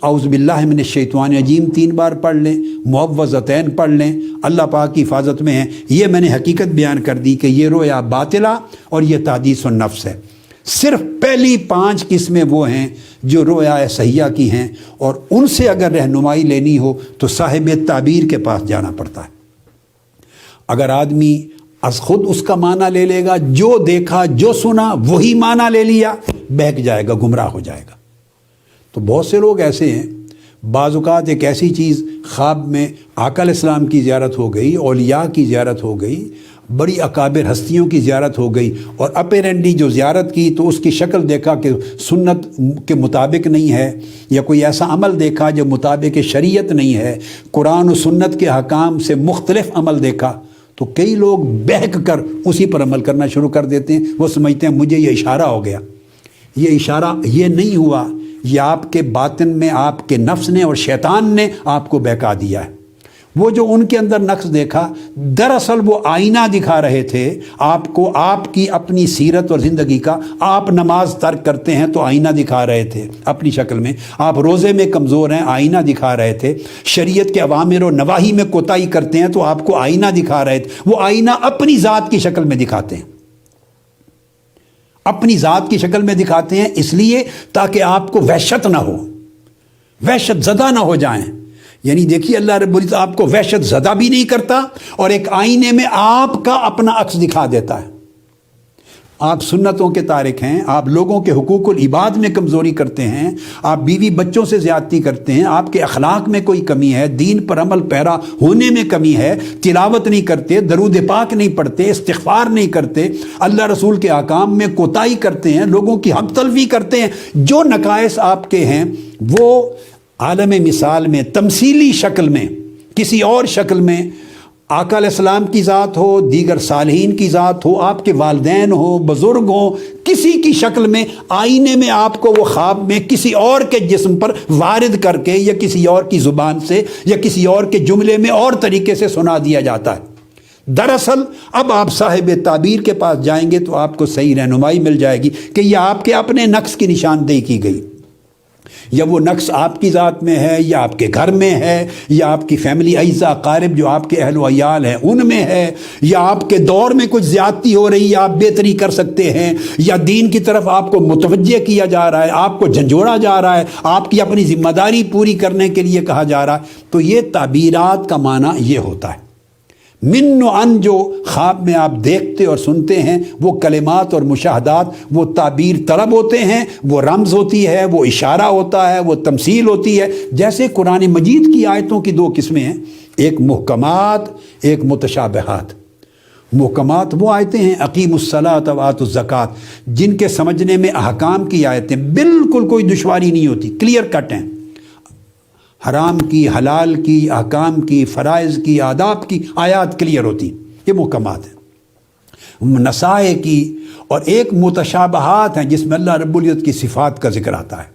A: اعوذ باللہ من الشیطان الرجیم 3 بار پڑھ لیں، معوذتین پڑھ لیں، اللہ پاک کی حفاظت میں ہیں۔ یہ میں نے حقیقت بیان کر دی کہ یہ رویا باطلہ اور یہ تحدیث النفس ہے۔ صرف پہلی 5 قسمیں وہ ہیں جو رویا صحیحہ کی ہیں، اور ان سے اگر رہنمائی لینی ہو تو صاحب تعبیر کے پاس جانا پڑتا ہے۔ اگر آدمی از خود اس کا معنی لے لے گا، جو دیکھا جو سنا وہی معنی لے لیا، بہک جائے گا، گمراہ ہو جائے گا۔ تو بہت سے لوگ ایسے ہیں، بعض اوقات ایک ایسی چیز خواب میں آقا علیہ السلام کی زیارت ہو گئی، اولیاء کی زیارت ہو گئی، بڑی اکابر ہستیوں کی زیارت ہو گئی، اور اپیرنٹلی جو زیارت کی تو اس کی شکل دیکھا کہ سنت کے مطابق نہیں ہے، یا کوئی ایسا عمل دیکھا جو مطابق شریعت نہیں ہے، قرآن و سنت کے حکام سے مختلف عمل دیکھا، تو کئی لوگ بہک کر اسی پر عمل کرنا شروع کر دیتے ہیں۔ وہ سمجھتے ہیں مجھے یہ اشارہ ہو گیا، یہ اشارہ یہ نہیں ہوا، یہ آپ کے باطن میں آپ کے نفس نے اور شیطان نے آپ کو بہکا دیا ہے۔ وہ جو ان کے اندر نقص دیکھا، دراصل وہ آئینہ دکھا رہے تھے آپ کو، آپ کی اپنی سیرت اور زندگی کا۔ آپ نماز ترک کرتے ہیں تو آئینہ دکھا رہے تھے اپنی شکل میں، آپ روزے میں کمزور ہیں، آئینہ دکھا رہے تھے، شریعت کے اوامر و نواہی میں کوتاہی کرتے ہیں تو آپ کو آئینہ دکھا رہے تھے۔ وہ آئینہ اپنی ذات کی شکل میں دکھاتے ہیں، اپنی ذات کی شکل میں دکھاتے ہیں، اس لیے تاکہ آپ کو وحشت نہ ہو، وحشت زدہ نہ ہو جائیں۔ یعنی دیکھیے اللہ رب العزت آپ کو وحشت زدہ بھی نہیں کرتا، اور ایک آئینے میں آپ کا اپنا عکس دکھا دیتا ہے۔ آپ سنتوں کے تارک ہیں، آپ لوگوں کے حقوق العباد میں کمزوری کرتے ہیں، آپ بیوی بچوں سے زیادتی کرتے ہیں، آپ کے اخلاق میں کوئی کمی ہے، دین پر عمل پیرا ہونے میں کمی ہے، تلاوت نہیں کرتے، درود پاک نہیں پڑھتے، استغفار نہیں کرتے، اللہ رسول کے احکام میں کوتاہی کرتے ہیں، لوگوں کی حق تلفی کرتے ہیں۔ جو نقائص آپ کے ہیں وہ عالم مثال میں، تمثیلی شکل میں، کسی اور شکل میں آقا علیہ السلام کی ذات ہو، دیگر صالحین کی ذات ہو، آپ کے والدین ہو، بزرگ ہوں، کسی کی شکل میں آئینے میں آپ کو وہ خواب میں کسی اور کے جسم پر وارد کر کے، یا کسی اور کی زبان سے، یا کسی اور کے جملے میں اور طریقے سے سنا دیا جاتا ہے۔ دراصل اب آپ صاحب تعبیر کے پاس جائیں گے تو آپ کو صحیح رہنمائی مل جائے گی کہ یہ آپ کے اپنے نقص کی نشاندہی کی گئی، یا وہ نقص آپ کی ذات میں ہے، یا آپ کے گھر میں ہے، یا آپ کی فیملی اعزا اقارب جو آپ کے اہل و عیال ہیں ان میں ہے، یا آپ کے دور میں کچھ زیادتی ہو رہی ہے، آپ بہتری کر سکتے ہیں، یا دین کی طرف آپ کو متوجہ کیا جا رہا ہے، آپ کو جھنجھوڑا جا رہا ہے، آپ کی اپنی ذمہ داری پوری کرنے کے لیے کہا جا رہا ہے۔ تو یہ تعبیرات کا معنی یہ ہوتا ہے۔ من و ان جو خواب میں آپ دیکھتے اور سنتے ہیں وہ کلمات اور مشاہدات، وہ تعبیر طلب ہوتے ہیں، وہ رمز ہوتی ہے، وہ اشارہ ہوتا ہے، وہ تمثیل ہوتی ہے۔ جیسے قرآن مجید کی آیتوں کی 2 قسمیں ہیں، ایک محکمات، ایک متشابہات۔ محکمات وہ آیتیں ہیں اقیم الصلاۃ وآتوا الزکوٰۃ، جن کے سمجھنے میں احکام کی آیتیں بالکل کوئی دشواری نہیں ہوتی، کلیئر کٹ ہیں، حرام کی، حلال کی، احکام کی، فرائض کی، آداب کی آیات کلیئر ہوتی، یہ محکمات ہیں۔ نصائح کی، اور ایک متشابہات ہیں جس میں اللہ رب العزت کی صفات کا ذکر آتا ہے۔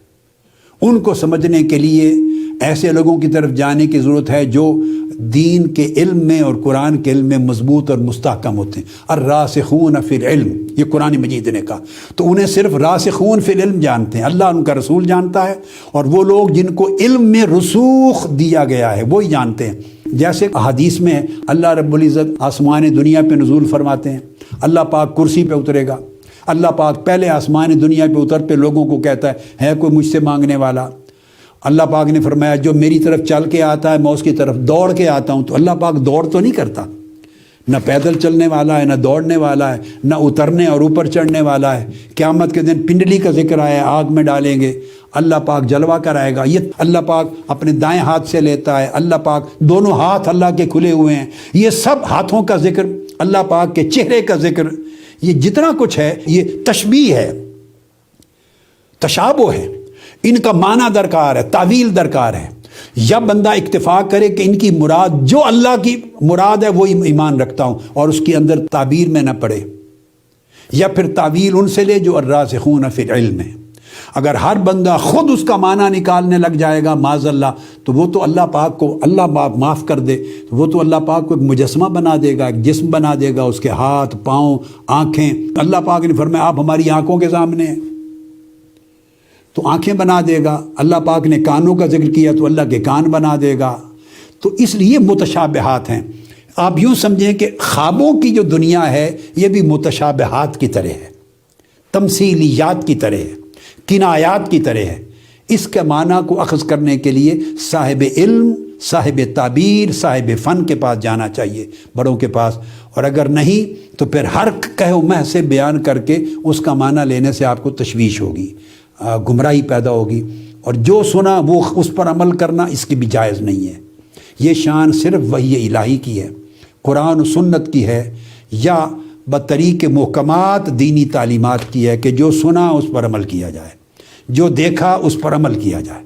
A: ان کو سمجھنے کے لیے ایسے لوگوں کی طرف جانے کی ضرورت ہے جو دین کے علم میں اور قرآن کے علم میں مضبوط اور مستحکم ہوتے ہیں۔ الراسخون فی العلم، یہ قرآن مجید نے کہا، تو انہیں صرف راسخون فی العلم جانتے ہیں، اللہ ان کا رسول جانتا ہے، اور وہ لوگ جن کو علم میں رسوخ دیا گیا ہے وہی جانتے ہیں۔ جیسے احادیث میں اللہ رب العزت آسمان دنیا پہ نزول فرماتے ہیں، اللہ پاک کرسی پہ اترے گا، اللہ پاک پہلے آسمان دنیا پہ اتر پہ لوگوں کو کہتا ہے کوئی مجھ سے مانگنے والا؟ اللہ پاک نے فرمایا جو میری طرف چل کے آتا ہے میں اس کی طرف دوڑ کے آتا ہوں. تو اللہ پاک دوڑ تو نہیں کرتا، نہ پیدل چلنے والا ہے، نہ دوڑنے والا ہے، نہ اترنے اور اوپر چڑھنے والا ہے. قیامت کے دن پنڈلی کا ذکر آیا ہے، آگ میں ڈالیں گے، اللہ پاک جلوہ کرائے گا. یہ اللہ پاک اپنے دائیں ہاتھ سے لیتا ہے، اللہ پاک دونوں ہاتھ اللہ کے کھلے ہوئے ہیں. یہ سب ہاتھوں کا ذکر، اللہ پاک کے چہرے کا ذکر، یہ جتنا کچھ ہے یہ تشبیہ ہے، تشابہ ہے. ان کا معنی درکار ہے، تعویل درکار ہے. یا بندہ اکتفا کرے کہ ان کی مراد جو اللہ کی مراد ہے وہ ایمان رکھتا ہوں اور اس کے اندر تعبیر میں نہ پڑے، یا پھر تعویل ان سے لے جو الراسخون فی العلم ہے. اگر ہر بندہ خود اس کا معنی نکالنے لگ جائے گا معاذ اللہ، تو وہ تو اللہ پاک کو، اللہ معاف کر دے، وہ تو اللہ پاک کو ایک مجسمہ بنا دے گا، ایک جسم بنا دے گا، اس کے ہاتھ پاؤں آنکھیں. اللہ پاک نے فرمایا آپ ہماری آنکھوں کے سامنے ہیں، تو آنکھیں بنا دے گا. اللہ پاک نے کانوں کا ذکر کیا تو اللہ کے کان بنا دے گا. تو اس لیے متشابہات ہیں. آپ یوں سمجھیں کہ خوابوں کی جو دنیا ہے یہ بھی متشابہات کی طرح ہے، تمثیلیات کی طرح ہے، کنایات کی طرح ہے. اس کے معنی کو اخذ کرنے کے لیے صاحب علم، صاحب تعبیر، صاحب فن کے پاس جانا چاہیے، بڑوں کے پاس. اور اگر نہیں تو پھر ہر کہو مہ سے بیان کر کے اس کا معنی لینے سے آپ کو تشویش ہوگی، گمراہی پیدا ہوگی. اور جو سنا وہ اس پر عمل کرنا اس کی بھی جائز نہیں ہے. یہ شان صرف وحی الہی کی ہے، قرآن و سنت کی ہے، یا بطریق محکمات دینی تعلیمات کی ہے کہ جو سنا اس پر عمل کیا جائے، جو دیکھا اس پر عمل کیا جائے.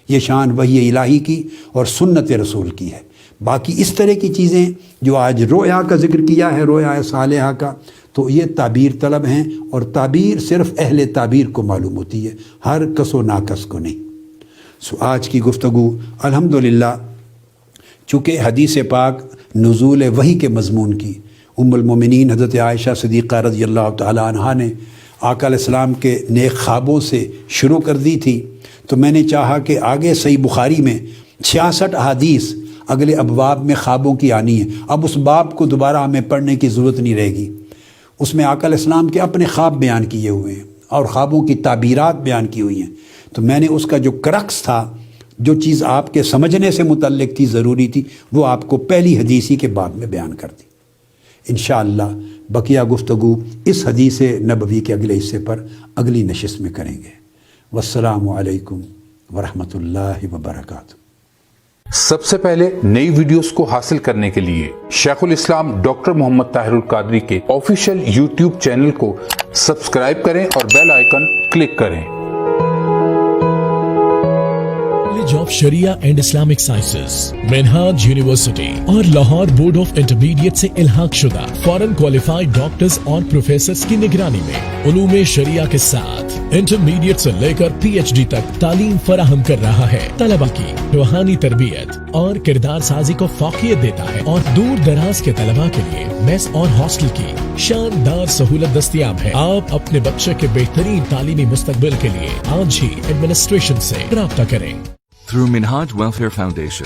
A: یہ شان وحی الہی کی اور سنت رسول کی ہے. باقی اس طرح کی چیزیں جو آج رویا کا ذکر کیا ہے، رویا صالحہ کا، تو یہ تعبیر طلب ہیں، اور تعبیر صرف اہل تعبیر کو معلوم ہوتی ہے، ہر کس و ناکس کو نہیں. آج کی گفتگو الحمدللہ چونکہ حدیث پاک نزول وحی کے مضمون کی، ام المومنین حضرت عائشہ صدیقہ رضی اللہ تعالی عنہا نے آقا علیہ السلام کے نیک خوابوں سے شروع کر دی تھی، تو میں نے چاہا کہ آگے صحیح بخاری میں 66 احادیث اگلے ابواب میں خوابوں کی آنی ہے. اب اس باب کو دوبارہ ہمیں پڑھنے کی ضرورت نہیں رہے گی. اس میں آقا علیہ السلام کے اپنے خواب بیان کیے ہوئے ہیں اور خوابوں کی تعبیرات بیان کی ہوئی ہیں. تو میں نے اس کا جو کرکس تھا، جو چیز آپ کے سمجھنے سے متعلق تھی، ضروری تھی، وہ آپ کو پہلی حدیثی کے باب میں بیان کر دی. انشاءاللہ بقیہ گفتگو اس حدیث نبوی کے اگلے حصے پر اگلی نشست میں کریں گے. والسلام علیکم ورحمۃ اللہ وبرکاتہ.
B: سب سے پہلے نئی ویڈیوز کو حاصل کرنے کے لیے شیخ الاسلام ڈاکٹر محمد طاہر القادری کے آفیشیل یوٹیوب چینل کو سبسکرائب کریں اور بیل آئیکن کلک کریں.
C: College of Sharia and Islamic sciences, Minhaj university اور لاہور بورڈ آف انٹرمیڈیٹ سے الحاق شدہ فارن کوالیفائڈ ڈاکٹرز اور پروفیسرز کی نگرانی میں علوم شریعہ کے ساتھ انٹرمیڈیٹ سے لے کر پی ایچ ڈی تک تعلیم فراہم کر رہا ہے. طلبہ کی روحانی تربیت اور کردار سازی کو فوقیت دیتا ہے، اور دور دراز کے طلبہ کے لیے میس اور ہاسٹل کی شاندار سہولت دستیاب ہے. آپ اپنے بچے کے بہترین تعلیمی مستقبل کے لیے آج ہی ایڈمنسٹریشن سے رابطہ کریں.
D: Through Minhaj Welfare Foundation,